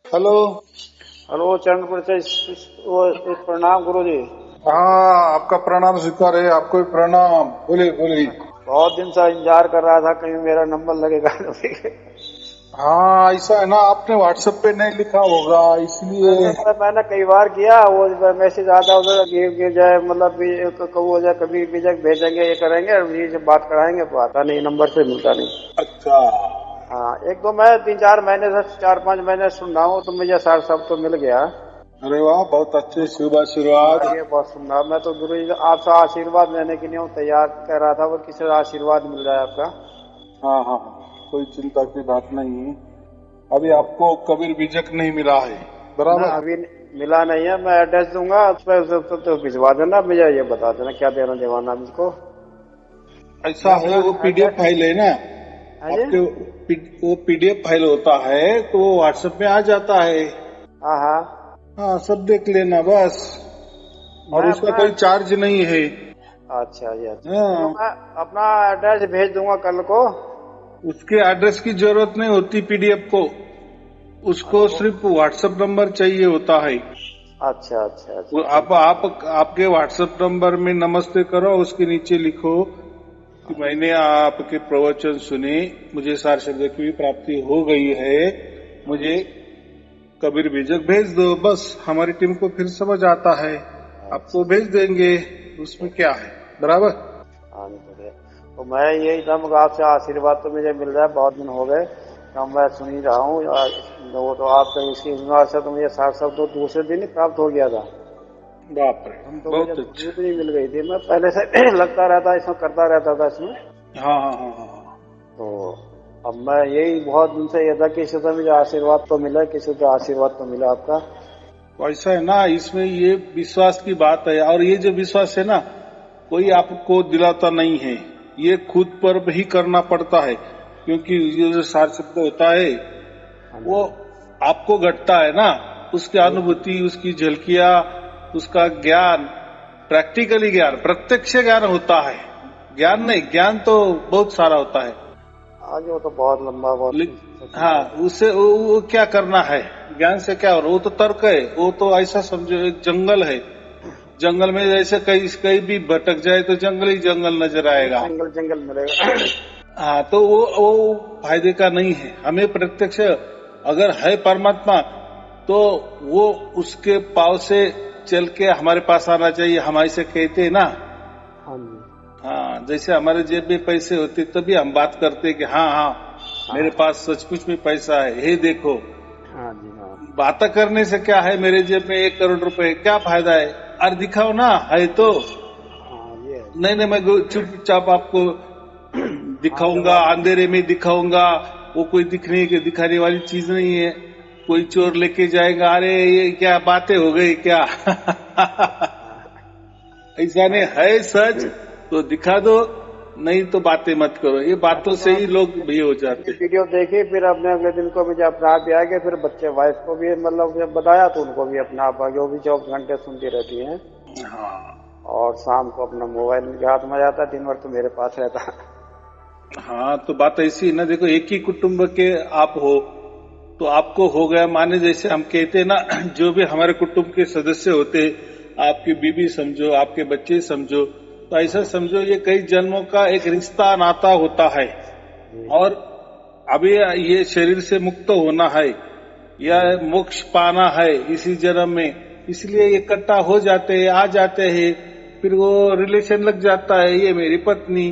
Hello. Hello चरण परिचय। प्रणाम गुरु जी। हाँ, आपका प्रणाम स्वीकार है। आपको भी प्रणाम। बोलिए बोलिए। बहुत दिन से इंतजार कर रहा था कहीं मेरा नंबर लगेगा। हाँ, ऐसा है ना, आपने व्हाट्सएप पे नहीं लिखा होगा इसलिए। मैंने कई बार किया, वो मैसेज आता उधर गिर जाए, मतलब कब हो जाए, कभी भेजेंगे, ये करेंगे, ये से बात कराएंगे, तो आता नहीं, नंबर से मिलता नहीं। अच्छा। हाँ, एक दो मैं 3-4 महीने से 4-5 महीने सुन रहा हूँ, तो मुझे सार सब तो मिल गया। अरे वाह, बहुत अच्छे, शुभ आशीर्वाद। ये बहुत सुंदर। मैं तो गुरु जी आपसे आशीर्वाद लेने के लिए तैयार कह रहा था, वो किसी आशीर्वाद मिल रहा है आपका। हाँ हाँ हाँ, कोई चिंता की बात नहीं है। अभी आपको कबीर बीजक नहीं मिला है, ना बराबर। अभी मिला नहीं है। मैं एड्रेस दूंगा, उस पर तो भिजवा देना, मुझे ये बता देना क्या देना देवाना मुझको। ऐसा मैं है, अपना वो पीडीएफ एड्रेस। फाइल है ना हाँ जी। आपके। वो पीडीएफ फाइल होता है तो वो व्हाट्सएप में आ जाता है। हाँ हाँ। हाँ, सब देख लेना बस। और मैं उसका अपना। कोई चार्ज नहीं है। अच्छा जी, अच्छा, चलो हाँ, मैं अपना एड्रेस भेज दूंगा कल को। उसके एड्रेस की जरूरत नहीं होती पीडीएफ को। उसको तो सिर्फ व्हाट्सएप नंबर चाहिए होता है। अच्छा अच्छा वो अच्छा, चलो। आपके व्हाट्सएप नंबर में नमस्ते करो, उसके नीचे लिखो कि मैंने आपके प्रवचन सुने, मुझे सार शब्द की भी प्राप्ति हो गई है, मुझे कबीर बीजक भेज दो। बस हमारी टीम को फिर समझ आता है, आपको अच्छा। भेज देंगे। उसमें क्या है, बराबर। हाँ जी, बढ़िया। तो मैं यही था, मगर आपसे आशीर्वाद तो मुझे मिल रहा है, बहुत दिन हो गए। तो मैं सुन ही रहा हूँ वो तो आपका इसी हिसाब से तो मुझे साठ सब तो दूसरे दिन ही प्राप्त हो गया था। बाप रे, हम तो मुझे बहुत अच्छा। दूसरी मिल गई थी, मैं पहले से लगता रहता इसमें, करता रहता था इसमें। हाँ हाँ हाँ हाँ हाँ। तो अब मैं यही बहुत दिन से ये था, किसी से मुझे आशीर्वाद तो मिला, किसी से आशीर्वाद तो मिला आपका। तो ऐसा है ना, इसमें ये विश्वास की बात है। और ये जो विश्वास है ना, कोई हाँ आपको दिलाता नहीं है, ये खुद पर ही करना पड़ता है। क्योंकि ये जो सार शब्द होता है हाँ वो जी। आपको घटता है ना, उसकी जी जी। अनुभूति, उसकी झलकियां, उसका ज्ञान, प्रैक्टिकली ज्ञान, प्रत्यक्ष ज्ञान होता है। ज्ञान नहीं, ज्ञान तो बहुत सारा होता है। आज वो तो बहुत लंबा, बहुत हाँ, सच्ची। उससे वो क्या करना है, ज्ञान से क्या हो रहा है? वो तो तर्क है। वो तो ऐसा समझो, एक जंगल है। जंगल में जैसे कहीं कहीं भी भटक जाए तो जंगल ही जंगल नजर आएगा। जंगल जंगल मिलेगा। हाँ, तो वो फायदे का नहीं है। हमें प्रत्यक्ष अगर है परमात्मा, तो वो उसके पाव से चल के हमारे पास आना चाहिए। हम ऐसे कहते हैं ना। हाँ जी। हाँ, जैसे हमारे जेब में पैसे होते तभी हम बात करते कि हाँ हाँ, मेरे हाँ पास सचमुच में पैसा है, हे देखो। हाँ जी। हाँ बात करने से क्या है, मेरे जेब में 1 करोड़ रुपए, क्या फायदा है? और दिखाओ ना, है तो। हाँ, ये है। नहीं नहीं, मैं चुपचाप आपको हाँ, जब दिखाऊंगा, आप। अंधेरे में दिखाऊंगा। वो कोई दिखाने वाली चीज नहीं है। कोई चोर लेके जाएगा, अरे ये क्या बातें हो गई क्या? हाँ, ऐसा नहीं मैं है, सच तो दिखा दो, नहीं तो बातें मत करो। ये बातों से अपना ही लोग भी हो ये जाते। वीडियो देखी, फिर अपने अगले दिन को मुझे अपना आप भी आ गया, फिर बच्चे वाइफ को भी मतलब जब बताया तो उनको भी अपना आप आ गया, वो भी 24 घंटे सुनती रहती हैं। हाँ और शाम को अपना मोबाइल उनके हाथ में जाता, दिन भर तो मेरे पास रहता। हाँ, तो बात ऐसी है ना, देखो एक ही कुटुंब के आप हो तो आपको हो गया माने, जैसे हम कहते हैं ना, जो भी हमारे कुटुंब के सदस्य होते, आपकी बीवी समझो, आपके बच्चे समझो, तो ऐसा हाँ समझो ये कई जन्मों का एक रिश्ता नाता होता है। जी और अभी ये शरीर से मुक्त होना है या जी। मोक्ष पाना है इसी जन्म में, इसलिए ये इकट्ठा हो जाते हैं, आ जाते हैं। फिर वो रिलेशन लग जाता है, ये मेरी पत्नी,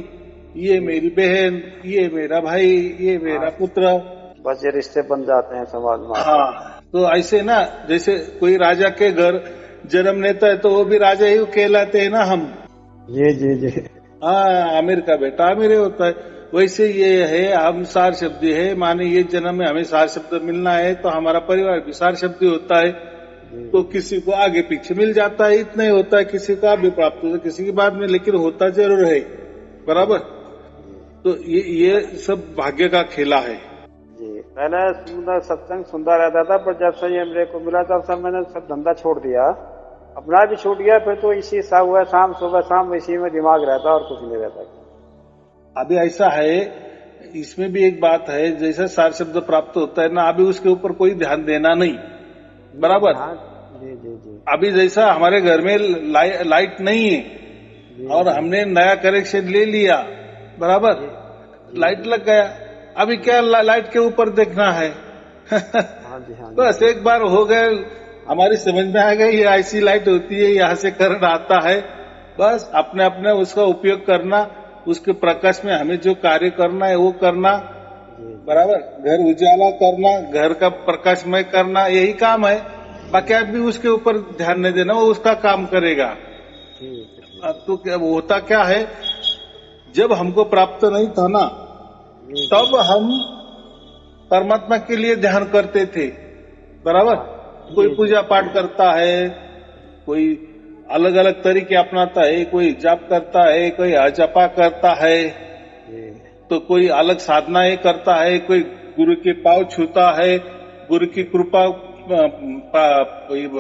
ये जी मेरी बहन, ये मेरा भाई, ये हाँ, मेरा पुत्र। बस ये रिश्ते बन जाते हैं समाज में आकर। हाँ, तो ऐसे ना, जैसे कोई राजा के घर जन्म लेता है तो वो भी राजा ही कहलाते हैं ना हम। जी जी जी। हाँ, आमिर का बेटा आमिर ही होता है। वैसे ये है, हम सार शब्दी है, माने ये जन्म में हमें सार शब्द मिलना है तो हमारा परिवार भी सार शब्दी होता है। जी तो जी। किसी को आगे पीछे मिल जाता है, इतना ही होता है। किसी का भी प्राप्त होता है, किसी की बाद में, लेकिन होता जरूर है, जी बराबर। जी। तो ये सब भाग्य का खेला है। जी, पहले सुंदर सत्संग सुनता रहता था, पर जब से ये मेरे को मिला तब से मैंने सब धंधा छोड़ दिया। अपना भी छूट गया, फिर तो इसी सा हुआ, शाम सुबह शाम इसी में दिमाग रहता और कुछ नहीं रहता। अभी ऐसा है, इसमें भी एक बात है, जैसा सार शब्द प्राप्त होता है ना, अभी उसके ऊपर कोई ध्यान देना नहीं, बराबर। जी जी जी अभी जैसा हमारे घर में लाइट नहीं है जी और हमने नया कनेक्शन ले लिया, बराबर, लाइट लग गया। अभी क्या लाइट के ऊपर देखना है? हाँ जी हाँ बस एक बार हो गए, हमारी समझ में आ गई ये ऐसी लाइट होती है, यहाँ से करंट आता है, बस अपने अपने उसका उपयोग करना, उसके प्रकाश में हमें जो कार्य करना है वो करना, बराबर। घर उजाला करना, घर का प्रकाशमय करना, यही काम है। बाकी आप भी उसके ऊपर ध्यान नहीं देना, वो उसका काम करेगा। तो क्या होता क्या है, जब हमको प्राप्त नहीं था ना, तब हम परमात्मा के लिए ध्यान करते थे, बराबर। कोई पूजा पाठ करता है, कोई अलग अलग तरीके अपनाता है, कोई जाप करता है, कोई अजपा करता है, तो कोई अलग साधनाएं करता है, कोई गुरु के पांव छूता है, गुरु की कृपा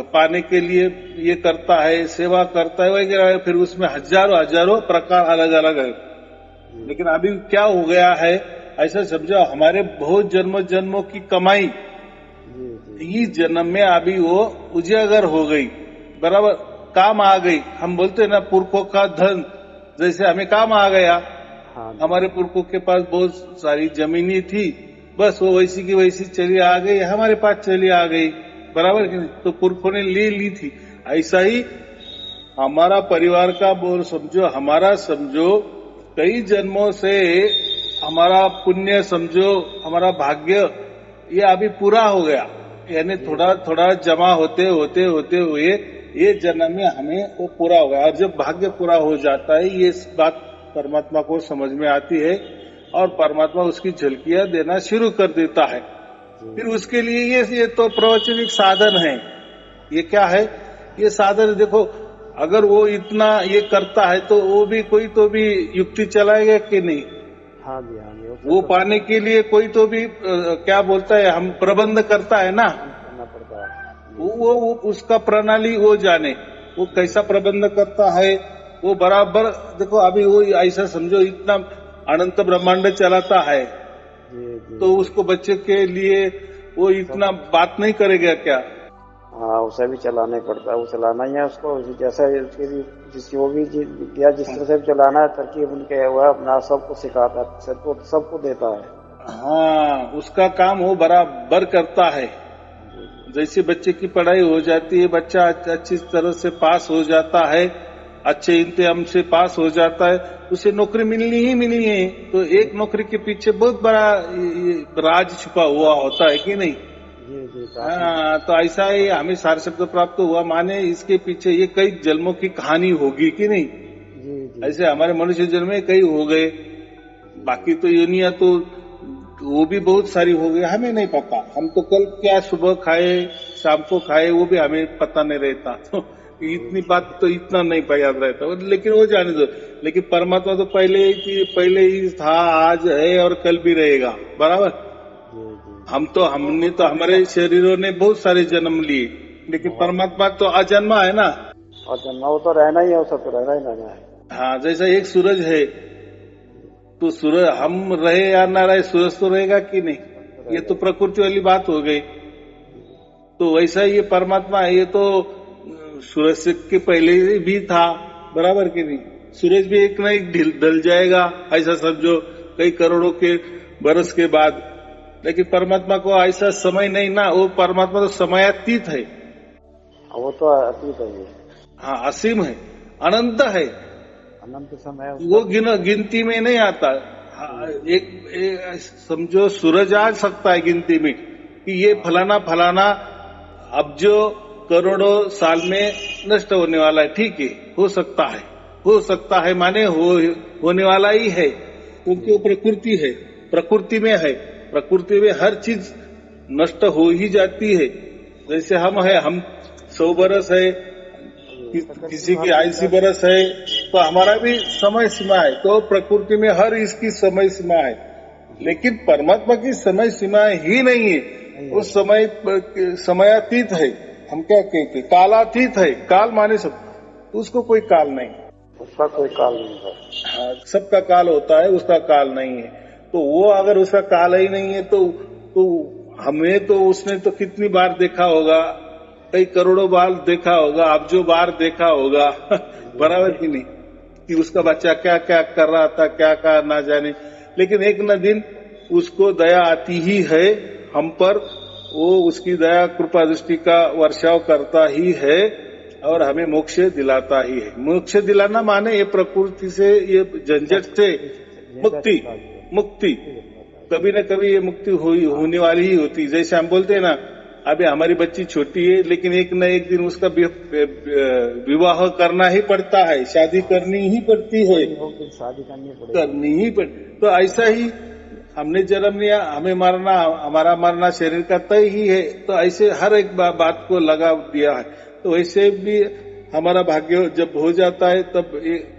पाने के लिए ये करता है, सेवा करता है वगैरह। फिर उसमें हजारों हजारों प्रकार अलग अलग है। लेकिन अभी क्या हो गया है, ऐसा समझो हमारे बहुत जन्मों की कमाई इस जन्म में अभी वो उजागर हो गई, बराबर, काम आ गई। हम बोलते हैं ना, पुरखों का धन जैसे हमें काम आ गया। हमारे पुरखों के पास बहुत सारी जमीनी थी, बस वो वैसी की वैसी चली आ गई, हमारे पास चली आ गई, बराबर कि नहीं? तो पुरखों ने ले ली थी। ऐसा ही हमारा परिवार का बोल समझो, हमारा समझो कई जन्मों से हमारा पुण्य समझो, हमारा भाग्य ये अभी पूरा हो गया, यानी थोड़ा थोड़ा जमा होते होते होते हुए ये जन्म में हमें वो पूरा हो गया। और जब भाग्य पूरा हो जाता है, ये बात परमात्मा को समझ में आती है और परमात्मा उसकी झलकियां देना शुरू कर देता है। फिर उसके लिए ये तो प्रवचनिक साधन है। ये क्या है? ये साधन देखो, अगर वो इतना ये करता है तो वो भी कोई तो भी युक्ति चलाएगा कि नहीं? हाँ जी हाँ जी। वो पाने के लिए कोई तो भी क्या बोलता है, हम प्रबंध करता है ना, करना पड़ता है। वो उसका प्रणाली वो जाने, वो कैसा प्रबंध करता है वो बराबर। देखो अभी वो ऐसा समझो, इतना अनंत ब्रह्मांड चलाता है, तो उसको बच्चे के लिए वो इतना बात नहीं करेगा क्या? हाँ, उसे भी चलाना पड़ता है, वो चलाना ही है उसको, जैसे उसके भी जो भी विद्या जिस तरह से चलाना है, तरकीब उनके हुआ अपना सबको सिखाता है, सबको देता है। हाँ, उसका काम वो बराबर करता है। जैसे बच्चे की पढ़ाई हो जाती है, बच्चा अच्छी तरह से पास हो जाता है, अच्छे इंतजाम से पास हो जाता है, उसे नौकरी मिलनी ही मिलनी है। तो एक नौकरी के पीछे बहुत बड़ा राज छुपा हुआ होता है कि नहीं? हाँ, तो ऐसा ही हमें सार शब्द प्राप्त हुआ, माने इसके पीछे ये कई जन्मों की कहानी होगी कि नहीं? ऐसे हमारे मनुष्य जन्म में कई हो गए, बाकी तो योनिया तो वो भी बहुत सारी हो गई, हमें नहीं पता। हम तो कल क्या सुबह खाए शाम को खाए वो भी हमें पता नहीं रहता। तो इतनी बात तो इतना नहीं याद रहता, लेकिन वो जाने दो। लेकिन परमात्मा तो पहले ही था, आज है और कल भी रहेगा, बराबर। हमने तो हमारे शरीरों ने बहुत सारे जन्म लिए, लेकिन परमात्मा तो अजन्मा है ना। अजन्मा वो तो रहना ही है, वो तो रहना ही रहना है। हाँ, जैसा एक सूरज है, तो सूरज हम रहे या ना रहे, सूरज तो रहेगा कि नहीं? ये तो प्रकृति वाली बात हो गई। तो वैसा ये परमात्मा है, ये तो सूरज के पहले भी था, बराबर कि नहीं? सूरज भी एक न एक ढल जाएगा, ऐसा समझो, कई करोड़ों के बरस के बाद। लेकिन परमात्मा को ऐसा समय नहीं ना, वो परमात्मा तो समयातीत है। वो तो अतीत है। हाँ, असीम है, अनंत है, अनंत समय वो गिनती में नहीं आता। हाँ, एक समझो, सूरज आ सकता है गिनती में कि ये फलाना फलाना अब जो करोड़ों साल में नष्ट होने वाला है, ठीक है, हो सकता है माने होने वाला ही है, क्योंकि वो प्रकृति है, प्रकृति में है, प्रकृति में हर चीज नष्ट हो ही जाती है। जैसे हम 100 बरस है, किसी की 80 बरस है, तो हमारा भी समय सीमा है। तो प्रकृति में हर इसकी समय सीमा है, लेकिन परमात्मा की समय सीमा ही नहीं है। वो समयातीत है। हम क्या कहते, कालातीत है। काल माने सब, तो उसको कोई काल नहीं, उसका कोई काल नहीं है। हाँ, सबका काल होता है, उसका काल नहीं है। तो वो अगर उसका काल ही नहीं है तो हमें तो उसने तो कितनी बार देखा होगा, कई करोड़ों बार देखा होगा, अब्जों बार देखा होगा बराबर कि नहीं, कि उसका बच्चा क्या क्या कर रहा था, क्या क्या ना जाने। लेकिन एक न दिन उसको दया आती ही है हम पर, वो उसकी दया कृपा दृष्टि का वर्षाव करता ही है और हमें मोक्ष दिलाता ही है। मोक्ष दिलाना माने ये प्रकृति से, ये झंझट से मुक्ति कभी न कभी ये मुक्ति होने वाली ही होती। जैसे हम बोलते हैं ना, अभी हमारी बच्ची छोटी है लेकिन एक न एक दिन उसका विवाह करना ही पड़ता है, शादी करनी ही पड़ती है, शादी करनी ही पड़ती। तो ऐसा ही हमने जन्म लिया, हमें मरना, हमारा मरना शरीर का तय ही है। तो ऐसे हर एक बात को लगा दिया है। तो वैसे भी हमारा भाग्य जब हो जाता है तब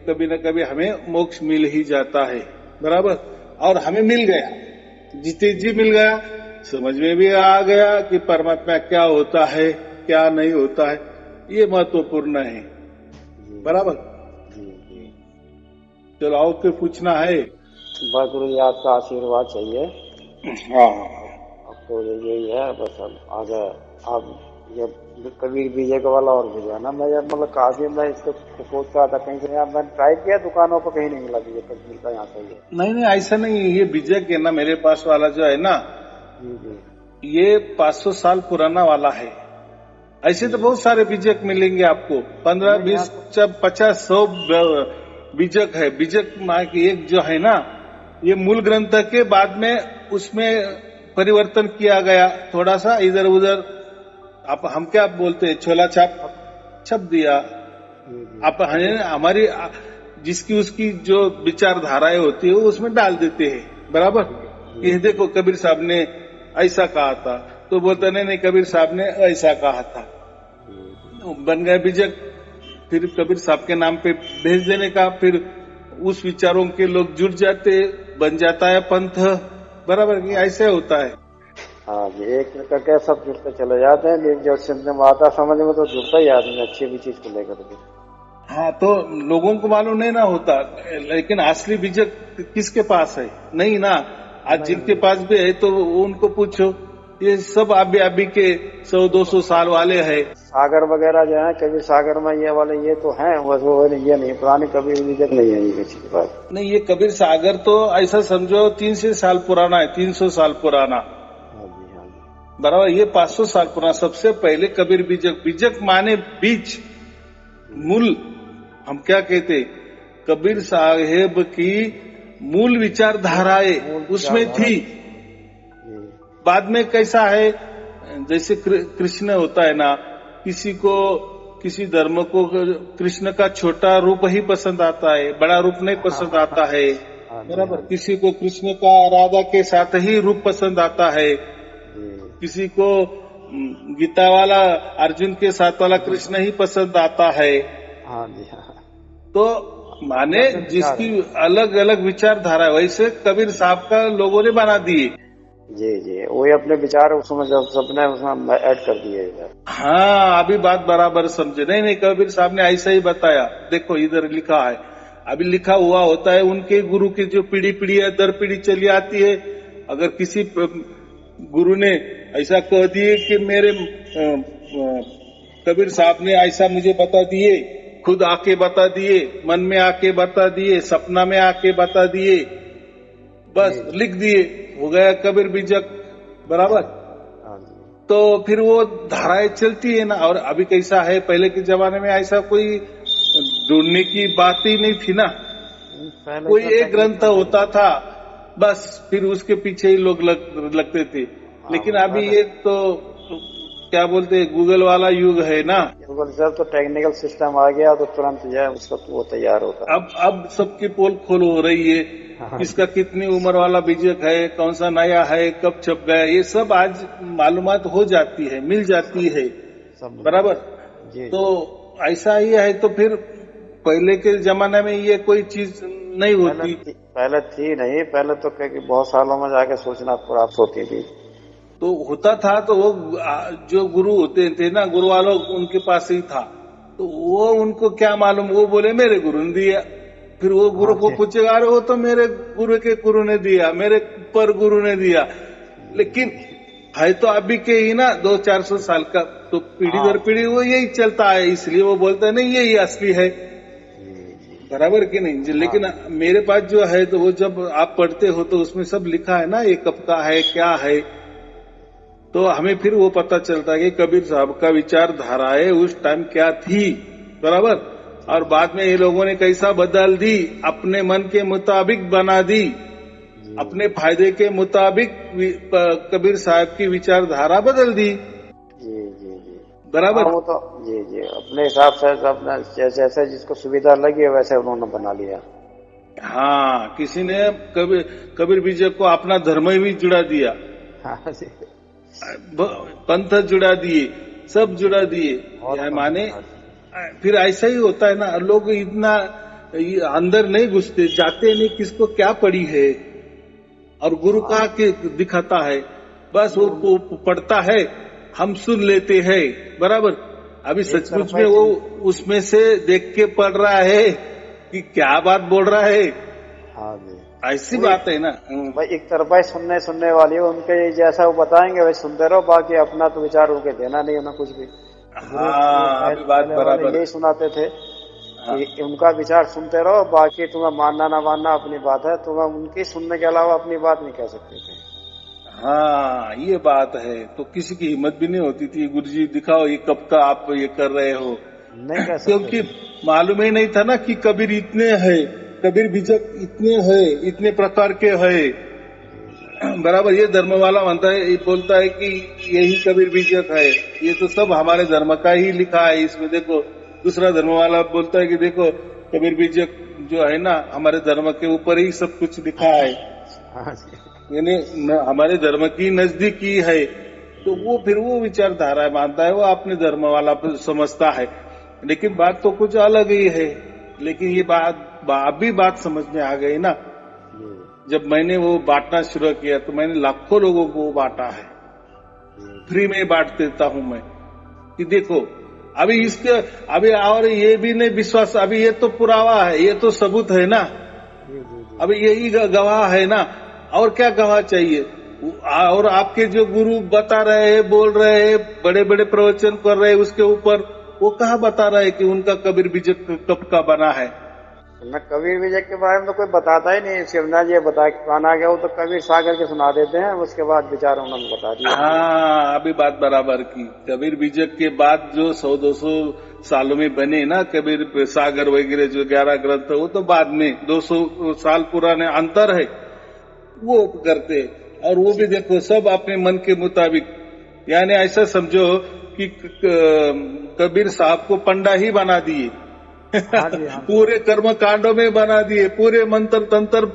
कभी न कभी हमें मोक्ष मिल ही जाता है, बराबर। और हमें मिल गया, जीते जी मिल गया, समझ में भी आ गया कि परमात्मा क्या होता है क्या नहीं होता है, ये महत्वपूर्ण है, बराबर। चलो और कोई पूछना है? बस गुरु जी आपका आशीर्वाद चाहिए। हाँ अब तो यही है बस। अब आगे आप ये कबीर बीजे का वाला और भिजवाना। मैं मतलब काफी मैं इसको सोच रहा था, कहीं से मैंने ट्राई किया, दुकानों पर कहीं नहीं मिला बीजे कबीर का यहाँ से। नहीं ऐसा नहीं है, ये बीजक है ना मेरे पास वाला जो है ना, ये 500 साल पुराना वाला है। ऐसे तो बहुत सारे बीजक मिलेंगे आपको, 15, 20, 50, 100 बीजक है। बीजक माँ की एक जो है ना, ये मूल ग्रंथ के बाद में उसमें परिवर्तन किया गया, थोड़ा सा इधर उधर। आप हम क्या बोलते हैं, छोला छप दिया। आप हमारी जिसकी उसकी जो विचारधाराएं होती है वो उसमें डाल देते हैं, बराबर। ये देखो कबीर साहब ने ऐसा कहा था, तो बोलते नहीं कबीर साहब ने ऐसा कहा था, बन गए बीजक। फिर कबीर साहब के नाम पे भेज देने का, फिर उस विचारों के लोग जुड़ जाते, बन जाता है पंथ, बराबर कि ऐसे होता है। हाँ जी, एक करके सब जुड़ते चले जाते हैं। जो सिंध में आता समझ में तो जुड़ता ही आदमी अच्छी भी चीज को लेकर के। हाँ, तो लोगों को मालूम नहीं ना होता, लेकिन असली बीजक किसके पास है? नहीं ना। आज जिनके पास भी है तो उनको पूछो, ये सब अभी के 100-200 साल वाले हैं। सागर वगैरह जो है, कबीर सागर में ये वाले ये तो हैं, वो ये नहीं, पुरानी कबीर बीजक नहीं है ये किसी के पास। नहीं, ये कबीर सागर तो ऐसा समझो 300 साल पुराना है, 300 साल पुराना, बराबर। ये 500 साल पुराना। सबसे पहले कबीर बीजक माने बीज, मूल। हम क्या कहते, कबीर साहेब की मूल विचारधाराएं उसमें थी। बाद में कैसा है, जैसे कृष्ण होता है ना, किसी धर्म को कृष्ण का छोटा रूप ही पसंद आता है, बड़ा रूप नहीं पसंद आता है, बराबर। किसी को कृष्ण का राधा के साथ ही रूप पसंद आता है, किसी को गीता वाला अर्जुन के साथ वाला कृष्ण ही पसंद आता है। तो माने जिसकी अलग अलग विचारधारा है, वैसे कबीर साहब का लोगों ने बना दिए। जी, वही अपने विचार उसमें सबने उसमें ऐड कर दिए। हाँ, अभी बात बराबर समझे। नहीं कबीर साहब ने ऐसा ही बताया। देखो इधर लिखा है, अभी लिखा हुआ होता है, उनके गुरु की जो पीढ़ी है दर पीढ़ी चली आती है। अगर किसी गुरु ने ऐसा कह दिए कि मेरे कबीर साहब ने ऐसा मुझे बता दिए, खुद आके बता दिए, मन में आके बता दिए, सपना में आके बता दिए, बस लिख दिए, हो गया कबीर बीजक, बराबर। तो फिर वो धाराएं चलती है ना। और अभी कैसा है, पहले के जमाने में ऐसा कोई ढूंढने की बात ही नहीं थी ना, कोई एक ग्रंथ होता था बस, फिर उसके पीछे ही लोग लगते थे। लेकिन अभी ये तो क्या बोलते हैं, गूगल वाला युग है ना। गूगल सर तो टेक्निकल सिस्टम आ गया तो तुरंत जो है उसका वो तैयार होता है। अब सबकी पोल खोल हो रही है, किसका कितनी उम्र वाला बीजक है, कौन सा नया है, कब छप गया, ये सब आज मालूमात हो जाती है, मिल जाती है, बराबर। तो ऐसा ही है। तो फिर पहले के जमाने में ये कोई चीज नहीं होती, पहले थी नहीं, पहले तो बहुत सालों में जाके सूचना प्राप्त होती थी। तो होता था, तो वो जो गुरु होते थे ना, गुरु वालों उनके पास ही था, तो वो उनको क्या मालूम, वो बोले मेरे गुरु ने दिया, फिर वो गुरु को पूछेगा, अरे वो तो मेरे गुरु के गुरु ने दिया, मेरे पर गुरु ने दिया, लेकिन है तो अभी के ही ना 200-400 साल का, तो पीढ़ी दर पीढ़ी वो यही चलता है, इसलिए वो बोलता है नहीं यही असली है, बराबर कि नहीं। लेकिन मेरे पास जो है तो वो जब आप पढ़ते हो तो उसमें सब लिखा है ना, ये कब का है क्या है, तो हमें फिर वो पता चलता है कि कबीर साहब का विचारधाराएं उस टाइम क्या थी, बराबर, और बाद में ये लोगों ने कैसा बदल दी, अपने मन के मुताबिक बना दी, अपने फायदे के मुताबिक कबीर साहब की विचारधारा बदल दी। जी जी जी बराबर। वो तो जी जी अपने हिसाब से अपना जैसे जिसको सुविधा लगी है वैसे उन्होंने बना लिया। हाँ, किसी ने कबीर विजय को अपना धर्म भी जुड़ा दिया, हाँ जी, पंथ जुड़ा दिए, सब जुड़ा दिए, माने फिर ऐसा ही होता है ना, लोग इतना अंदर नहीं घुसते, जाते नहीं किसको क्या पड़ी है, और गुरु कहा कि दिखाता है, बस वो पढ़ता है, हम सुन लेते हैं, बराबर। अभी सचमुच में वो उसमें से देख के पढ़ रहा है कि क्या बात बोल रहा है। हाँ जी, ऐसी बात है ना भाई, एक तरफा सुनने वाली उनके जैसा वो बताएंगे वही सुनते रहो, बाकी अपना तो विचार उनके देना नहीं होना कुछ भी। हाँ, अभी बात बराबर यही सुनाते थे कि उनका विचार सुनते रहो, बाकी तुम्हें मानना ना मानना अपनी बात है, तुम्हें उनकी सुनने के अलावा अपनी बात नहीं कह सकते थे। हाँ, ये बात है, तो किसी की हिम्मत भी नहीं होती थी, गुरुजी दिखाओ ये कब का आप ये कर रहे हो, नहीं कह सकते, क्योंकि मालूम ही नहीं था ना कि कबीर इतने हैं, कबीर बीजक इतने हैं, इतने प्रकार के हैं, बराबर। ये धर्म वाला मानता है, बोलता है कि यही कबीर बीजक है, ये तो सब हमारे धर्म का ही लिखा है इसमें, देखो। दूसरा धर्म वाला बोलता है कि देखो कबीर बीजक जो है ना, हमारे धर्म के ऊपर ही सब कुछ लिखा है, यानी हमारे धर्म की नजदीकी है, तो वो फिर वो विचारधारा मानता है, वो अपने धर्म वाला समझता है, लेकिन बात तो कुछ अलग ही है। लेकिन ये बात समझ में आ गई ना, जब मैंने वो बांटना शुरू किया तो मैंने लाखों लोगों को बांटा है, फ्री में बांट देता हूं मैं, कि देखो अभी इसके अभी, और ये भी नहीं विश्वास, अभी ये तो पुरावा है, ये तो सबूत है ना, अभी यही गवाह है ना, और क्या गवाह चाहिए। और आपके जो गुरु बता रहे हैं, बोल रहे हैं, बड़े बड़े प्रवचन कर रहे हैं उसके ऊपर, वो कहाँ बता रहा है कि उनका कबीर विजय कब का बना है। न कबीर विजय के बारे में तो कोई बताता ही नहीं, शिवनाथ जी बना गया, वो तो कबीर सागर के सुना देते हैं, उसके बाद विचार उन्होंने बता दिया। हाँ, अभी बात बराबर की, कबीर विजय के बाद जो 100-200 सालों में बने ना कबीर सागर वगैरह जो 11 ग्रंथ, वो तो बाद में 200 साल पुराने अंतर है, वो करते। और वो भी देखो सब अपने मन के मुताबिक, यानी ऐसा समझो कि कबीर साहब को पंडा ही बना दिए। हाँ जी, हाँ। पूरे कर्म कांडों में बना दिए, पूरे मंत्र तंत्र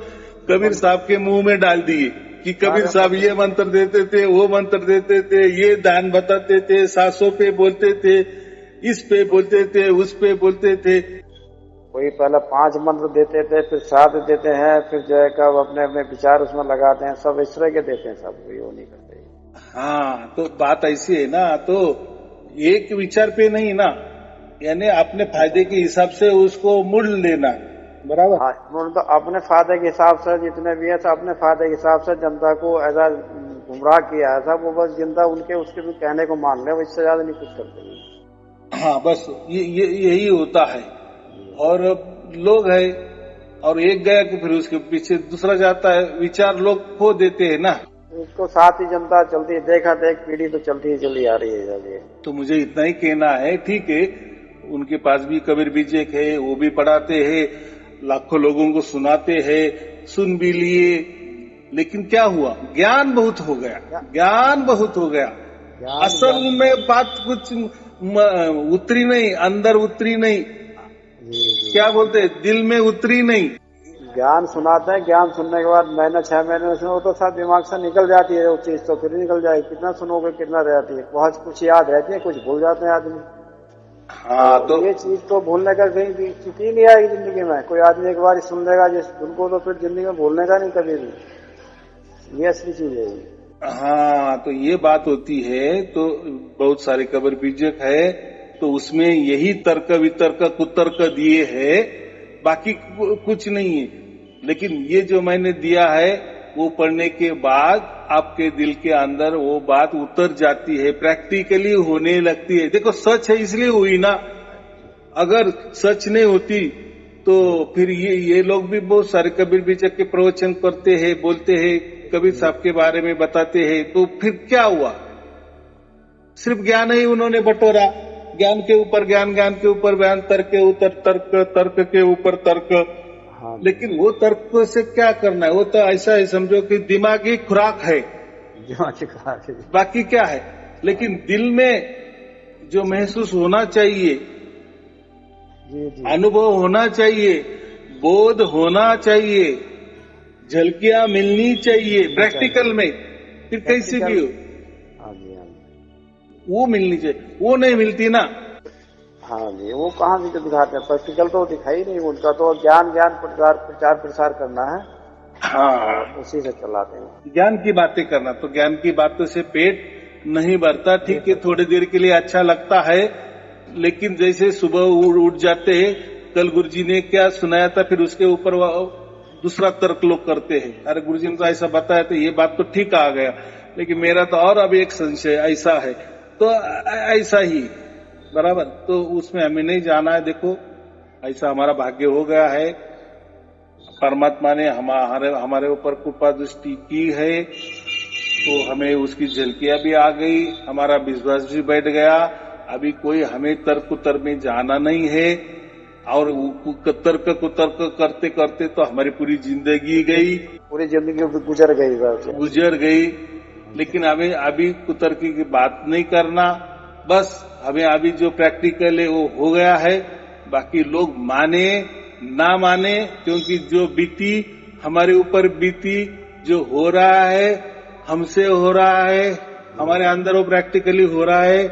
कबीर साहब के मुंह में डाल दिए कि कबीर साहब ये मंत्र देते थे, वो मंत्र देते थे, ये दान बताते थे, सासों पे बोलते थे, इस पे बोलते थे, उस पे बोलते थे। कोई पहले 5 मंत्र देते थे, फिर 7 देते हैं, फिर जो है कब अपने अपने विचार उसमें लगाते हैं, सब इस तरह के देते हैं, सब वो नहीं करते। हाँ, तो बात ऐसी है ना, तो एक विचार पे नहीं ना, यानी अपने फायदे के हिसाब से उसको मुड़ लेना, बराबर। हाँ, तो अपने फायदे के हिसाब से जितने भी है अपने फायदे के हिसाब से जनता को ऐसा गुमराह किया है, वो बस जनता उनके उसके भी कहने को मान ले, इससे ज्यादा नहीं कुछ करते। हाँ, बस यही होता है। और लोग है, और एक गया कि फिर उसके पीछे दूसरा जाता है, विचार लोग खो देते हैं ना, उसको साथ ही जनता चलती है, देखा देख पीढ़ी तो चलती ही चली आ रही है। तो मुझे इतना ही कहना है, ठीक है, उनके पास भी कबीर विजय है, वो भी पढ़ाते हैं, लाखों लोगों को सुनाते हैं, सुन भी लिए, लेकिन क्या हुआ, ज्ञान बहुत हो गया, ज्ञान बहुत हो गया, असल में बात कुछ उतरी नहीं, अंदर उतरी नहीं, क्या बोलते हैं, दिल में उतरी नहीं। ज्ञान सुनाते हैं, ज्ञान सुनने के बाद महीने 6 महीने में सुनो तो सब दिमाग से निकल जाती है वो चीज, तो फिर निकल जाएगी, कितना सुनोगे कितना रहती है, बहुत कुछ याद रहती है, कुछ भूल जाते हैं आदमी। हाँ, तो ये चीज तो भूलने का कहीं चुकी नहीं आएगी जिंदगी में, कोई आदमी एक बार सुन लेगा जिस उनको, तो फिर जिंदगी में भूलने का नहीं कभी भी, ये असली चीज है। हाँ, तो ये बात होती है, तो बहुत सारे कबीर बीजक है, तो उसमें यही तर्क वितर्क कुतर्क दिए है, बाकी कुछ नहीं है। लेकिन ये जो मैंने दिया है वो पढ़ने के बाद आपके दिल के अंदर वो बात उतर जाती है, प्रैक्टिकली होने लगती है। देखो सच है इसलिए हुई ना, अगर सच नहीं होती तो फिर ये लोग भी बहुत सारे कबीर बीचक के प्रवचन करते हैं, बोलते हैं, कबीर साहब के बारे में बताते हैं, तो फिर क्या हुआ? सिर्फ ज्ञान ही उन्होंने बटोरा, ज्ञान के ऊपर ज्ञान, ज्ञान के ऊपर ज्ञान, तर्क के ऊपर तर्क, तर्क के ऊपर तर्क। हाँ, लेकिन वो तर्क से क्या करना है? वो तो ऐसा है समझो कि दिमागी खुराक है, बाकी क्या है। लेकिन दिल में जो महसूस होना चाहिए, अनुभव होना चाहिए, बोध होना चाहिए, झलकियां मिलनी चाहिए प्रैक्टिकल में, फिर कैसे भी हो वो मिलनी चाहिए। वो नहीं मिलती ना। हाँ जी, वो कहाँ से दिखाते हैं? प्रैक्टिकल तो दिखाई नहीं, उनका तो ज्ञान ज्ञान प्रचार प्रसार करना है। हाँ, उसी से चलाते हैं, ज्ञान की बातें करना। तो ज्ञान की बातों से पेट नहीं भरता। ठीक है, थोड़ी देर के लिए अच्छा लगता है, लेकिन जैसे सुबह उठ जाते हैं, कल गुरुजी ने क्या सुनाया था, फिर उसके ऊपर दूसरा तर्क लोग करते हैं। अरे गुरुजी ने तो ऐसा बताया, तो ये बात तो ठीक आ गया, लेकिन मेरा तो और अब एक संशय ऐसा है, तो ऐसा ही बराबर। तो उसमें हमें नहीं जाना है। देखो ऐसा हमारा भाग्य हो गया है, परमात्मा ने हमारे ऊपर कृपा दृष्टि की है, तो हमें उसकी झलकियां भी आ गई, हमारा विश्वास भी बैठ गया। अभी कोई हमें तर्क कुतर्क में जाना नहीं है, और तर्क कुतर्क करते करते तो हमारी पूरी जिंदगी गई, पूरी जिंदगी गुजर गई। लेकिन हमें अभी कुतर्की की बात नहीं करना, बस हमें अभी जो प्रैक्टिकल है वो हो गया है। बाकी लोग माने ना माने, क्योंकि जो बीती हमारे ऊपर बीती, जो हो रहा है हमसे हो रहा है, हमारे अंदर वो प्रैक्टिकली हो रहा है,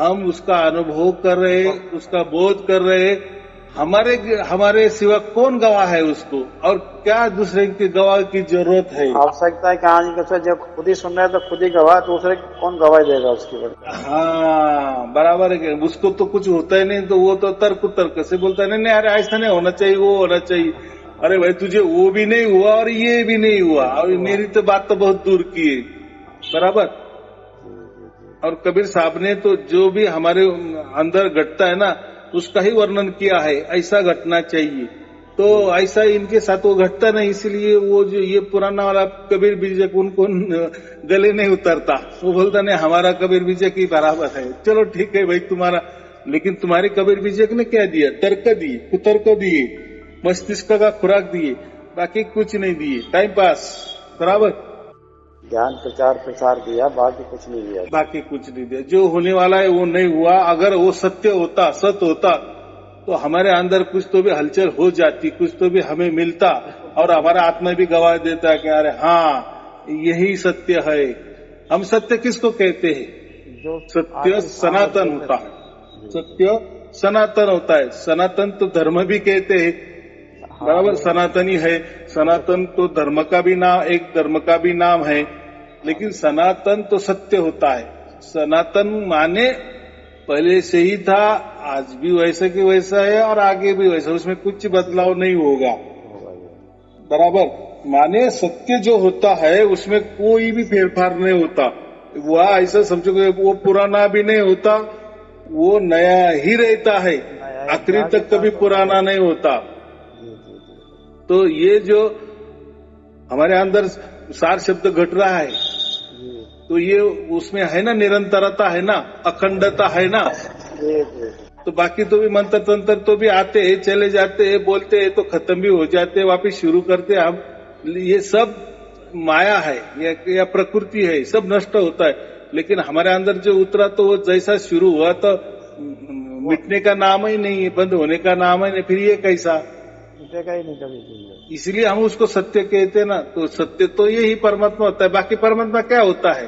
हम उसका अनुभव कर रहे, उसका बोध कर रहे। हमारे सिवा कौन गवाह है उसको, और क्या दूसरे के गवाह की जरूरत है? आवश्यकता है कहाँ जी? जब खुद ही सुन रहे तो खुद ही गवाह, दूसरे कौन गवाही देगा उसकी? हाँ बराबर है, उसको तो कुछ होता ही नहीं, तो वो तो तर्क से बोलता है, नहीं अरे ऐसा नहीं होना चाहिए, वो होना चाहिए। अरे भाई तुझे वो भी नहीं हुआ और ये भी नहीं हुआ, और मेरी तो बात तो बहुत दूर की है, बराबर। और कबीर साहब ने तो जो भी हमारे अंदर घटता है ना, उसका ही वर्णन किया है, ऐसा घटना चाहिए। तो ऐसा इनके साथ वो घटता नहीं, इसलिए वो जो ये पुराना वाला कबीर बीजक उनको गले नहीं उतरता। वो बोलता नहीं हमारा कबीर बीजक ही बराबर है। चलो ठीक है भाई तुम्हारा, लेकिन तुम्हारे कबीर बीजक ने क्या दिया? तर्क दिए, कुतर्क दिए, मस्तिष्क का खुराक दिए, बाकी कुछ नहीं दिए, टाइम पास, बराबर। ज्ञान प्रचार प्रसार दिया, बाकी कुछ नहीं दिया, बाकी कुछ नहीं दिया। जो होने वाला है वो नहीं हुआ। अगर वो सत्य होता, सत्य होता, तो हमारे अंदर कुछ तो भी हलचल हो जाती, कुछ तो भी हमें मिलता, और हमारा आत्मा भी गवाह देता है कि अरे हाँ यही सत्य है। हम सत्य किसको कहते हैं? जो सत्य सनातन होता है, सत्य सनातन होता है। सनातन तो धर्म भी कहते हैं, बराबर, सनातनी है। सनातन तो धर्म का भी नाम, एक धर्म का भी नाम है, लेकिन सनातन तो सत्य होता है। सनातन माने पहले से ही था, आज भी वैसा कि वैसा है, और आगे भी वैसा, उसमें कुछ बदलाव नहीं होगा, बराबर। माने सत्य जो होता है उसमें कोई भी फेरफार नहीं होता। वह ऐसा समझो कि वो पुराना भी नहीं होता, वो नया ही रहता है, आखिरी तक कभी पुराना नहीं होता। तो ये जो हमारे अंदर सार शब्द घट रहा है, तो ये उसमें है ना, निरंतरता है ना, अखंडता है ना। तो बाकी तो भी मंत्र तंत्र तो भी आते हैं, चले जाते हैं, बोलते हैं, तो खत्म भी हो जाते हैं, वापिस शुरू करते हैं हम। ये सब माया है या प्रकृति है, सब नष्ट होता है। लेकिन हमारे अंदर जो उतरा, तो वो जैसा शुरू हुआ तो मिटने का नाम ही नहीं है, बंद होने का नाम ही नहीं, फिर ये कैसा मिटेगा ही नहीं कभी। इसलिए हम उसको सत्य कहते हैं ना। तो सत्य तो यही परमात्मा होता है। बाकी परमात्मा क्या होता है?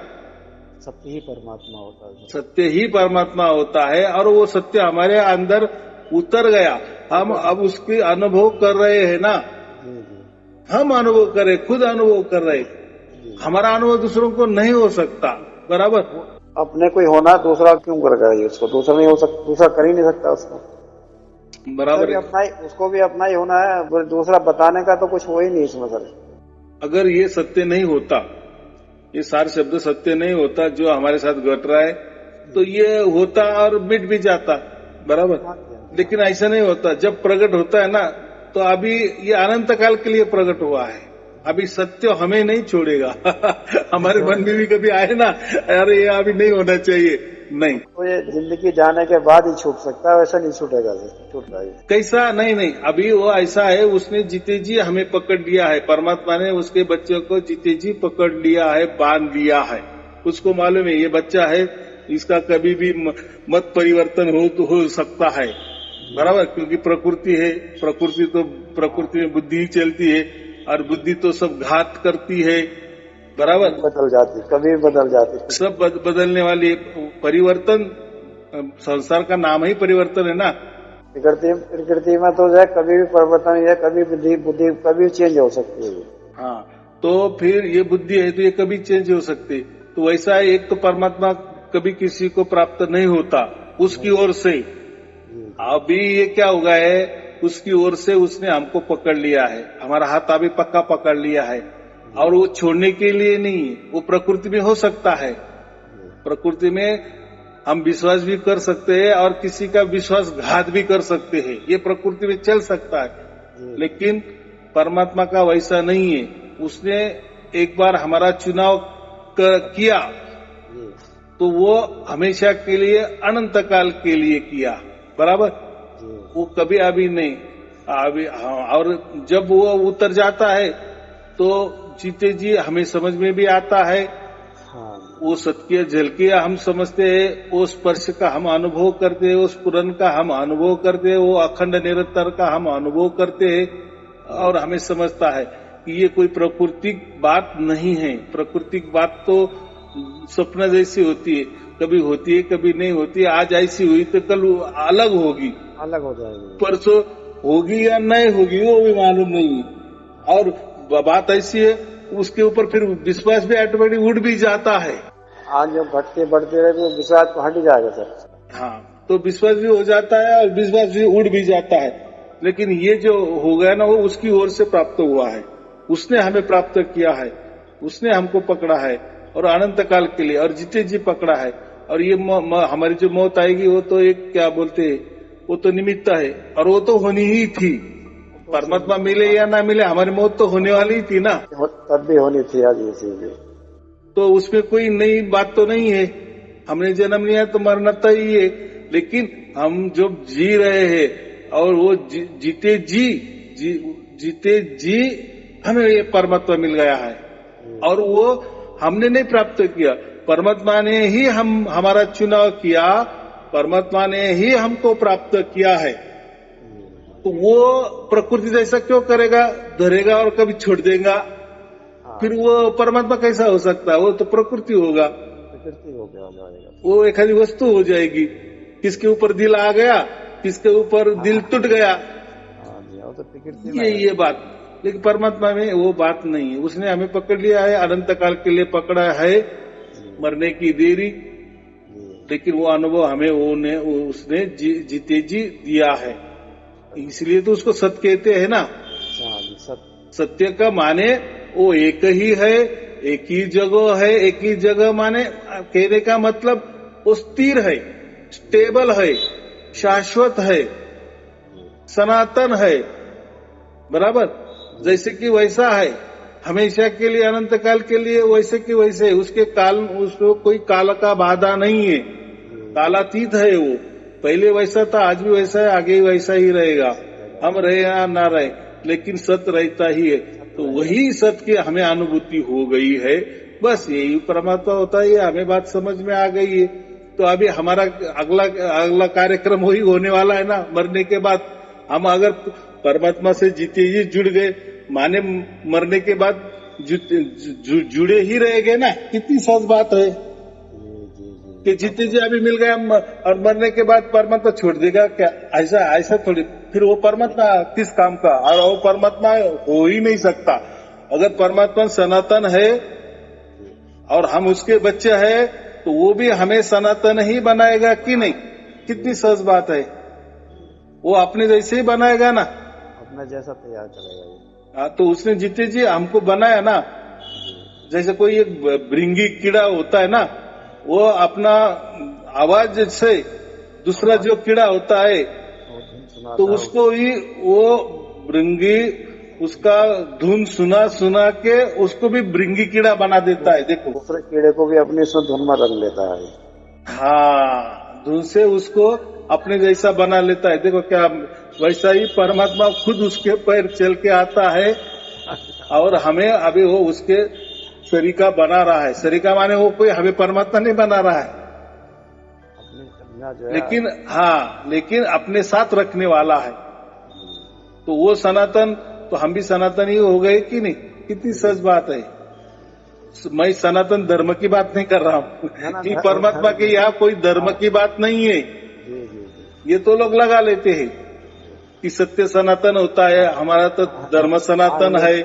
सत्य ही परमात्मा होता है। सत्य ही परमात्मा होता है, और वो सत्य हमारे अंदर उतर गया, हम अब उसकी अनुभव कर रहे हैं ना। हम अनुभव कर रहे, खुद अनुभव कर रहे। हमारा अनुभव दूसरों को नहीं हो सकता, बराबर। अपने कोई होना, दूसरा क्यों करेगा उसको? दूसरा नहीं हो सकता, दूसरा कर ही नहीं सकता उसको। बराबर है। अपना ही, उसको भी अपना ही होना है, दूसरा बताने का तो कुछ हो ही नहीं इसमें सर। अगर ये सत्य नहीं होता, ये सारे शब्द सत्य नहीं होता जो हमारे साथ घट रहा है, तो ये होता और मिट भी जाता, बराबर। लेकिन ऐसा नहीं होता। जब प्रकट होता है ना, तो अभी ये अनंत काल के लिए प्रकट हुआ है। अभी सत्य हमें नहीं छोड़ेगा। हमारे मन में भी कभी आए ना, अरे ये अभी नहीं होना चाहिए, नहीं, तो ये जिंदगी जाने के बाद ही छूट सकता है, वैसा नहीं छूटेगा, छूट रहा है कैसा, नहीं नहीं, अभी वो ऐसा है, उसने जीते जी हमें पकड़ लिया है। परमात्मा ने उसके बच्चों को जीते जी पकड़ लिया है, बांध लिया है। उसको मालूम है ये बच्चा है, इसका कभी भी मत परिवर्तन हो सकता है, बराबर। क्योंकि प्रकृति है, प्रकृति में बुद्धि ही चलती है, और बुद्धि तो सब घात करती है, बराबर। बदल जाती, कभी बदल जाती, सब बदलने वाली। परिवर्तन, संसार का नाम ही परिवर्तन है ना। प्रकृति में तो जो है कभी भी परिवर्तन है, कभी बुद्धि कभी चेंज हो सकती है। हाँ, तो फिर ये बुद्धि है तो ये कभी चेंज हो सकती। तो वैसा है, एक तो परमात्मा कभी किसी को प्राप्त नहीं होता उसकी ओर से। अभी ये क्या होगा है, उसकी ओर से उसने हमको पकड़ लिया है, हमारा हाथ अभी पक्का पकड़ लिया है, और वो छोड़ने के लिए नहीं। वो प्रकृति में हो सकता है, प्रकृति में हम विश्वास भी कर सकते हैं और किसी का विश्वासघात भी कर सकते हैं, ये प्रकृति में चल सकता है। लेकिन परमात्मा का वैसा नहीं है। उसने एक बार हमारा चुनाव किया तो वो हमेशा के लिए, अनंत काल के लिए किया, बराबर। वो कभी अभी नहीं, अभी। और जब वो उतर जाता है तो जीते जी हमें समझ में भी आता है, वो सत्य झलकियां हम समझते हैं, वो स्पर्श का हम अनुभव करते हैं, उस पुरन का हम अनुभव करते हैं, वो अखंड निरंतर का हम अनुभव करते हैं, और हमें समझता है कि ये कोई प्राकृतिक बात नहीं है। प्राकृतिक बात तो स्वप्न जैसी होती है, कभी होती है कभी नहीं होती। आज ऐसी हुई तो कल अलग होगी, अलग हो जाएगी, परसों होगी या नहीं होगी वो भी मालूम नहीं है। और बात ऐसी है, उसके ऊपर फिर विश्वास भी ऑटोमेटिक उड़ भी जाता है। आज जब घटते बढ़ते रहे तो विश्वास तो हट ही जाएगा सर। हाँ, तो विश्वास भी हो जाता है और विश्वास भी उड़ भी जाता है। लेकिन ये जो हो गया ना, वो उसकी ओर से प्राप्त हुआ है, उसने हमें प्राप्त किया है, उसने हमको पकड़ा है, और अनंत काल के लिए, और जीते जी पकड़ा है। और ये हमारी जो मौत आएगी वो तो एक क्या बोलते हैं, वो तो निमित्त है, और वो तो होनी ही थी। परमात्मा मिले या ना मिले, हमारी मौत तो होने वाली थी ना, तब भी होनी थी आज इसीलिए। तो उसमें कोई नई बात तो नहीं है। हमने जन्म लिया तो मरना तो ही है, लेकिन हम जब जी रहे हैं और वो जीते जी हमें ये परमात्मा मिल गया है, और वो हमने नहीं प्राप्त किया, परमात्मा ने ही हमारा चुनाव किया, परमात्मा ने ही हमको प्राप्त किया है। तो वो प्रकृति जैसा क्यों करेगा, धरेगा और कभी छोड़ देगा? फिर वो परमात्मा कैसा हो सकता है? वो तो प्रकृति होगा, प्रकृति हो जाएगा, वो एक आधी वस्तु हो जाएगी। किसके ऊपर दिल आ गया, किसके ऊपर दिल टूट गया, तो प्रकृति ये बात। लेकिन परमात्मा में वो बात नहीं है। उसने हमें पकड़ लिया है, अनंत काल के लिए पकड़ा है, मरने की देरी, लेकिन वो अनुभव हमें उसने जीते जी दिया है। इसलिए तो उसको सत्य कहते हैं ना। सत्य का माने वो एक ही है, एक ही जगह है। एक ही जगह माने कहने का मतलब वो स्थिर है, स्टेबल है, शाश्वत है, सनातन है, बराबर। जैसे कि वैसा है, हमेशा के लिए, अनंत काल के लिए, वैसे कि वैसे। उसको कोई काल का बाधा नहीं है, कालातीत है वो। पहले वैसा था, आज भी वैसा है, आगे वैसा ही रहेगा। हम रहे या ना रहे, लेकिन सत्य रहता ही है। तो वही सत्य की हमें अनुभूति हो गई है, बस यही परमात्मा होता है। हमें बात समझ में आ गई है। तो अभी हमारा अगला कार्यक्रम वही होने वाला है ना। मरने के बाद हम अगर परमात्मा से जीते जी जुड़ गए, माने मरने के बाद जुड़े ही रहेंगे ना। कितनी सहज बात है कि जीते जी अभी मिल गया और मरने के बाद परमात्मा छोड़ देगा क्या? ऐसा थोड़ी। फिर वो परमात्मा किस काम का? और वो परमात्मा हो ही नहीं सकता। अगर परमात्मा सनातन है और हम उसके बच्चे हैं, तो वो भी हमें सनातन ही बनाएगा कि नहीं? कितनी सहज बात है। वो अपने जैसे ही बनाएगा ना, अपने जैसा तैयार करेगा ये। हाँ, तो उसने जितने जी हमको बनाया ना, जैसे कोई एक भृंगी कीड़ा होता है ना, वो अपना आवाज से दूसरा जो कीड़ा होता है वो धुन सुनाता तो है, उसको ही वो भृंगी उसका धुन सुना सुना के उसको भी भृंगी कीड़ा बना देता है। देखो, दूसरे कीड़े को भी अपनी उसमें धुन में रंग लेता है। हाँ, धुन से उसको अपने जैसा बना लेता है। देखो क्या, वैसा ही परमात्मा खुद उसके पैर चल के आता है और हमें अभी वो उसके सरीका बना रहा है। सरीका माने वो कोई हमें परमात्मा नहीं बना रहा है, अपनी कन्या जो है, लेकिन हाँ, लेकिन अपने साथ रखने वाला है। तो वो सनातन, तो हम भी सनातन ही हो गए कि नहीं? कितनी सच बात है। मैं सनातन धर्म की बात नहीं कर रहा हूँ कि परमात्मा के यहाँ कोई धर्म की बात नहीं है। ये तो लोग लगा लेते हैं कि सत्य सनातन होता है, हमारा तो धर्म सनातन है,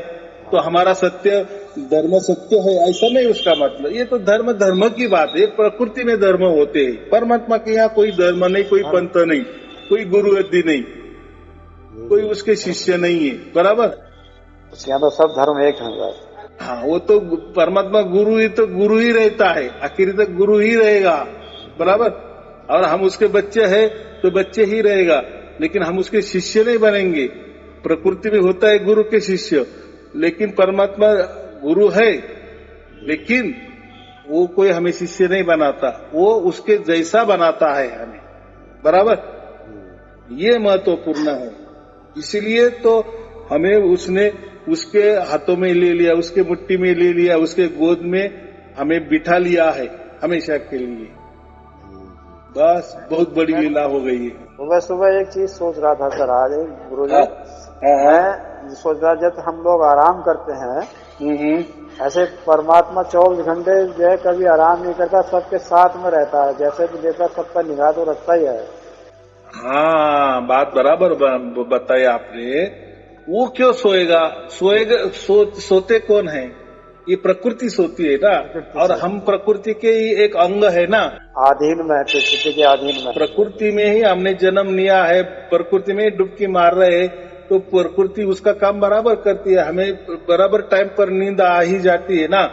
तो हमारा सत्य धर्म सत्य है, ऐसा नहीं उसका मतलब। ये तो धर्म धर्म की बात है, प्रकृति में धर्म होते हैं। परमात्मा के यहाँ कोई धर्म नहीं, कोई पंथ नहीं, कोई गुरु यदि नहीं, कोई उसके शिष्य नहीं है, बराबर। उसके यहाँ तो सब धर्म एक है। हाँ, वो तो परमात्मा गुरु ही तो गुरु ही रहता है, आखिर तक गुरु ही रहेगा, बराबर। और हम उसके बच्चे हैं तो बच्चे ही रहेगा, लेकिन हम उसके शिष्य नहीं बनेंगे। प्रकृति में होता है गुरु के शिष्य, लेकिन परमात्मा गुरु है, लेकिन वो कोई हमें शिष्य नहीं बनाता, वो उसके जैसा बनाता है हमें, बराबर। ये महत्वपूर्ण है। इसीलिए तो हमें उसने उसके हाथों में ले लिया, उसके मुट्ठी में ले लिया, उसके गोद में हमें बिठा लिया है हमेशा के लिए। बस बहुत बड़ी लीला हो गई है। सुबह सुबह एक चीज सोच रहा था सर आज गुरु जी, मैं सोच रहा जब हम लोग आराम करते हैं, ऐसे परमात्मा 24 घंटे जो है कभी आराम नहीं करता, सबके साथ में रहता है, जैसे भी देता सब पर निगाह तो रखता ही है। हाँ, बात बराबर बताई आपने। वो क्यों सोएगा? सोते कौन है? ये प्रकृति सोती है ना, और हम प्रकृति के ही एक अंग है ना, अधीन में, प्रकृति के अधीन में। प्रकृति में ही हमने जन्म लिया है, प्रकृति में डुबकी मार रहे हैं, तो प्रकृति उसका काम बराबर करती है। हमें बराबर टाइम पर नींद आ ही जाती है ना,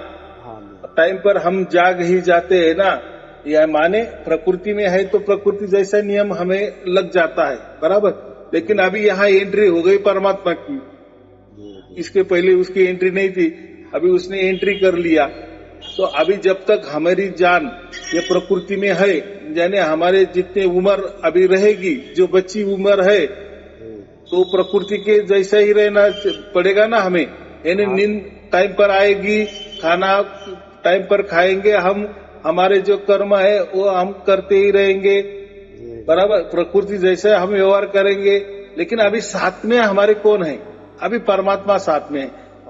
टाइम पर हम जाग ही जाते हैं ना। यह माने प्रकृति में है तो प्रकृति जैसा नियम हमें लग जाता है, बराबर। लेकिन अभी यहाँ एंट्री हो गई परमात्मा की, इसके पहले उसकी एंट्री नहीं थी, अभी उसने एंट्री कर लिया। तो अभी जब तक हमारी जान ये प्रकृति में है, यानी हमारे जितने उम्र अभी रहेगी, जो बच्ची उम्र है, तो प्रकृति के जैसा ही रहना पड़ेगा ना हमें। यानी नींद टाइम पर आएगी, खाना टाइम पर खाएंगे, हम हमारे जो कर्म है वो हम करते ही रहेंगे, बराबर। प्रकृति जैसे हम व्यवहार करेंगे, लेकिन अभी साथ में हमारे कौन है? अभी परमात्मा साथ में है।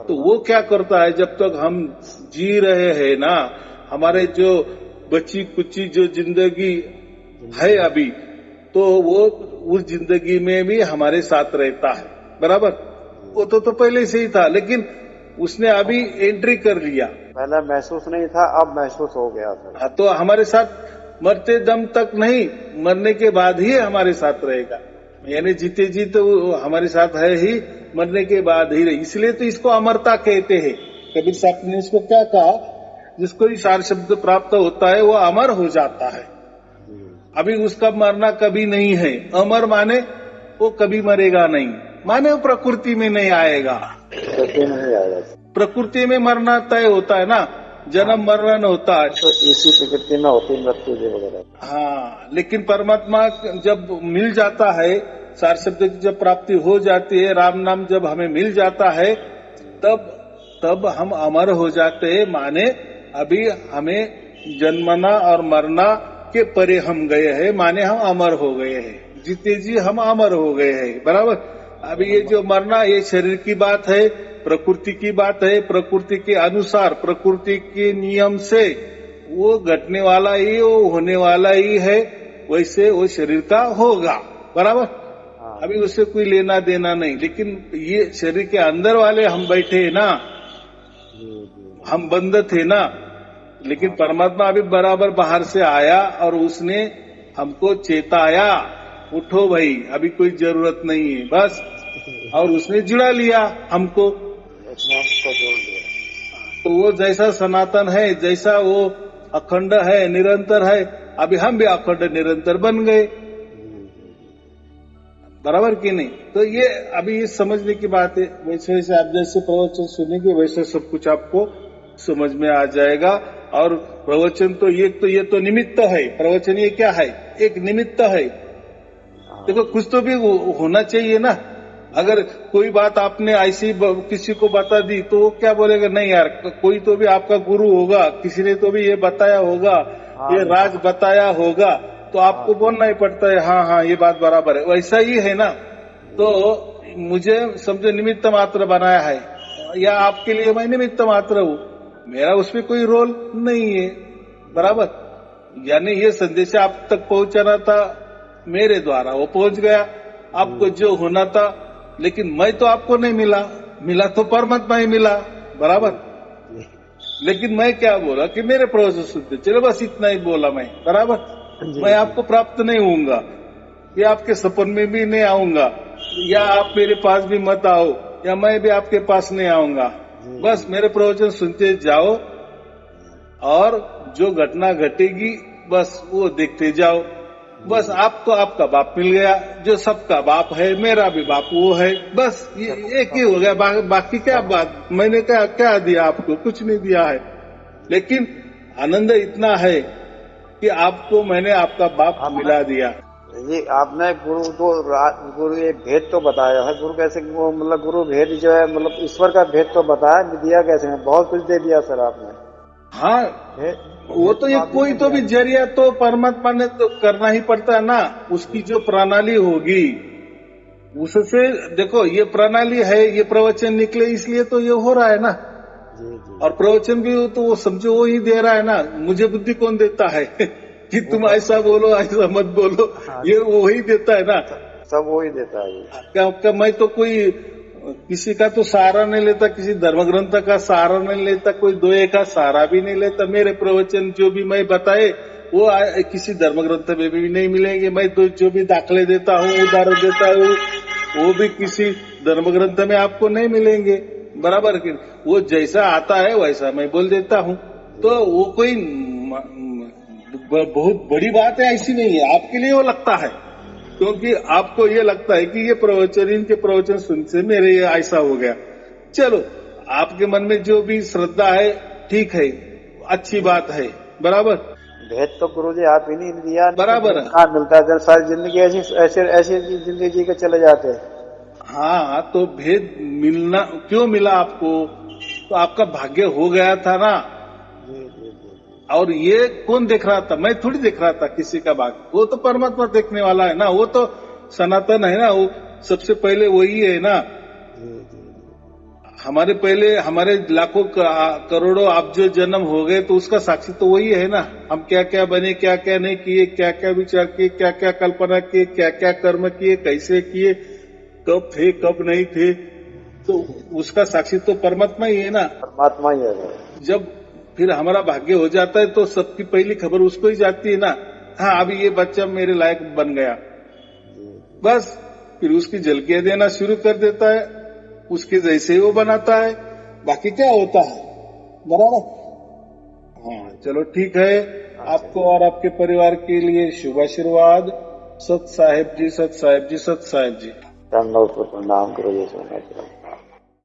तो वो क्या करता है, जब तक हम जी रहे हैं ना, हमारे जो बची कुची जो जिंदगी है अभी, तो वो उस जिंदगी में भी हमारे साथ रहता है, बराबर। वो तो पहले से ही था, लेकिन उसने अभी एंट्री कर लिया। पहले महसूस नहीं था, अब महसूस हो गया था। हाँ, तो हमारे साथ मरते दम तक नहीं, मरने के बाद ही हमारे साथ रहेगा। यानी जीते जी तो हमारे साथ है ही, मरने के बाद ही रहे। इसलिए तो इसको अमरता कहते हैं। कबीर साहब ने इसको क्या कहा, जिसको सार शब्द प्राप्त होता है वो अमर हो जाता है। अभी उसका मरना कभी नहीं है। अमर माने वो कभी मरेगा नहीं, माने वो प्रकृति में नहीं आएगा। प्रकृति में मरना तय होता है ना, जन्म मरण होता है, तो इसी प्रकृति में होती मृत्यु वगैरह। हाँ, लेकिन परमात्मा जब मिल जाता है, सार शब्द की जब प्राप्ति हो जाती है, राम नाम जब हमें मिल जाता है, तब हम अमर हो जाते हैं। माने अभी हमें जन्मना और मरना के परे हम गए हैं, माने हम अमर हो गए हैं। जीते जी हम अमर हो गए हैं, बराबर। अभी ये जो मरना, ये शरीर की बात है, प्रकृति की बात है। प्रकृति के अनुसार, प्रकृति के नियम से वो घटने वाला ही, वो होने वाला ही है, वैसे वो शरीर का होगा, बराबर। अभी उससे कोई लेना देना नहीं। लेकिन ये शरीर के अंदर वाले हम बैठे हैं ना, हम बंद थे ना, लेकिन परमात्मा अभी बराबर बाहर से आया और उसने हमको चेताया उठो भाई, अभी कोई जरूरत नहीं है, बस। और उसने जुड़ा लिया हमको, इसने हमको जोड़ दिया। तो वो जैसा सनातन है, जैसा वो अखंड है, निरंतर है, अभी हम भी अखंड निरंतर बन गए, बराबर कि नहीं? तो ये अभी ये समझने की बात है। वैसे वैसे आप जैसे प्रवचन सुनेंगे वैसे सब कुछ आपको समझ में आ जाएगा। और प्रवचन तो ये तो निमित्त है। प्रवचन ये क्या है? एक निमित्त है। देखो कुछ तो भी होना चाहिए ना। अगर कोई बात आपने ऐसी किसी को बता दी तो वो क्या बोलेगा, नहीं यार, कोई तो भी आपका गुरु होगा, किसी ने तो भी ये बताया होगा, ये राज बताया होगा, तो आपको बोलना ही पड़ता है, हाँ हाँ ये बात बराबर है। वैसा ही है ना। तो मुझे समझो निमित्त मात्र बनाया है, या आपके लिए मैं निमित्त मात्र हूँ, मेरा उसमें कोई रोल नहीं है, बराबर। यानी ये संदेश आप तक पहुंचाना था मेरे द्वारा, वो पहुंच गया। आपको जो होना था, लेकिन मैं तो आपको नहीं मिला तो परमात्मा ही मिला, बराबर। लेकिन मैं क्या बोला कि मेरे प्रवचन सुनते चलो, बस इतना ही बोला मैं, बराबर। मैं आपको प्राप्त नहीं होऊंगा, या आपके सपन में भी नहीं आऊंगा, या आप मेरे पास भी मत आओ, या मैं भी आपके पास नहीं आऊंगा। बस मेरे प्रवचन सुनते जाओ, और जो घटना घटेगी बस वो देखते जाओ। बस आपको आपका बाप मिल गया, जो सबका बाप है, मेरा भी बाप वो है, बस ये एक ही हो गया। बाकी क्या बात, मैंने क्या दिया आपको? कुछ नहीं दिया है। लेकिन आनंद इतना है कि आपको मैंने आपका बाप मिला दिया। ये आपने गुरु ये भेद तो बताया है। गुरु कैसे, वो मतलब गुरु भेद जो है, मतलब ईश्वर का भेद तो बताया, दिया कैसे? बहुत कुछ दे दिया सर आपने। हाँ, वो तो ये कोई तो भी जरिया तो परमात्मा ने तो करना ही पड़ता है ना। उसकी जो प्रणाली होगी उससे, देखो ये प्रणाली है, ये प्रवचन निकले इसलिए तो ये हो रहा है ना। और प्रवचन भी तो वो समझो वो ही दे रहा है ना। मुझे बुद्धि कौन देता है कि तुम ऐसा बोलो, ऐसा मत बोलो, ये वो ही देता है ना। सब वो ही देता है। क्या मैं तो कोई किसी का तो सहारा नहीं लेता, किसी धर्म ग्रंथ का सहारा नहीं लेता, कोई दोए का सहारा भी नहीं लेता। मेरे प्रवचन जो भी मैं बताए वो किसी धर्म ग्रंथ में भी नहीं मिलेंगे। मैं तो जो भी दाखले देता हूँ, उदाहरण देता हूँ, वो भी किसी धर्म ग्रंथ में आपको नहीं मिलेंगे, बराबर। वो जैसा आता है वैसा मैं बोल देता हूँ। तो वो कोई बहुत बड़ी बात है ऐसी नहीं है। आपके लिए वो लगता है, क्योंकि आपको ये लगता है कि ये प्रवचन, इनके प्रवचन सुनते मेरे ये ऐसा हो गया। चलो, आपके मन में जो भी श्रद्धा है ठीक है, अच्छी बात है, बराबर। भेद तो गुरुजी आप ही नहीं दिया, बराबर। कहाँ मिलता है? सारी जिंदगी ऐसी जिंदगी जी के चले जाते हैं। हाँ, तो भेद मिलना क्यों मिला आपको? तो आपका भाग्य हो गया था ना। और ये कौन देख रहा था? मैं थोड़ी देख रहा था किसी का भाग्य, वो तो परमात्मा देखने वाला है ना। वो तो सनातन है ना, वो सबसे पहले वही है ना। हमारे पहले हमारे लाखों करोड़ों आप जो जन्म हो गए, तो उसका साक्षी तो वही है ना। हम क्या क्या बने, क्या क्या नहीं किए, क्या क्या विचार किए, क्या क्या कल्पना किए, क्या क्या कर्म किए, कैसे किए, कब थे कब नहीं थे, तो उसका साक्षी तो परमात्मा ही है ना। परमात्मा ही है। जब फिर हमारा भाग्य हो जाता है तो सबकी पहली खबर उसको ही जाती है ना। हाँ, अभी ये बच्चा मेरे लायक बन गया, बस फिर उसकी झलकियां देना शुरू कर देता है, उसके जैसे ही वो बनाता है। बाकी क्या होता है, बराबर। हाँ, चलो ठीक है। आपको और आपके परिवार के लिए शुभ आशीर्वाद। सत साहेब जी, सत साहेब जी, सत साहेब जी। प्रणाम गुरु जी।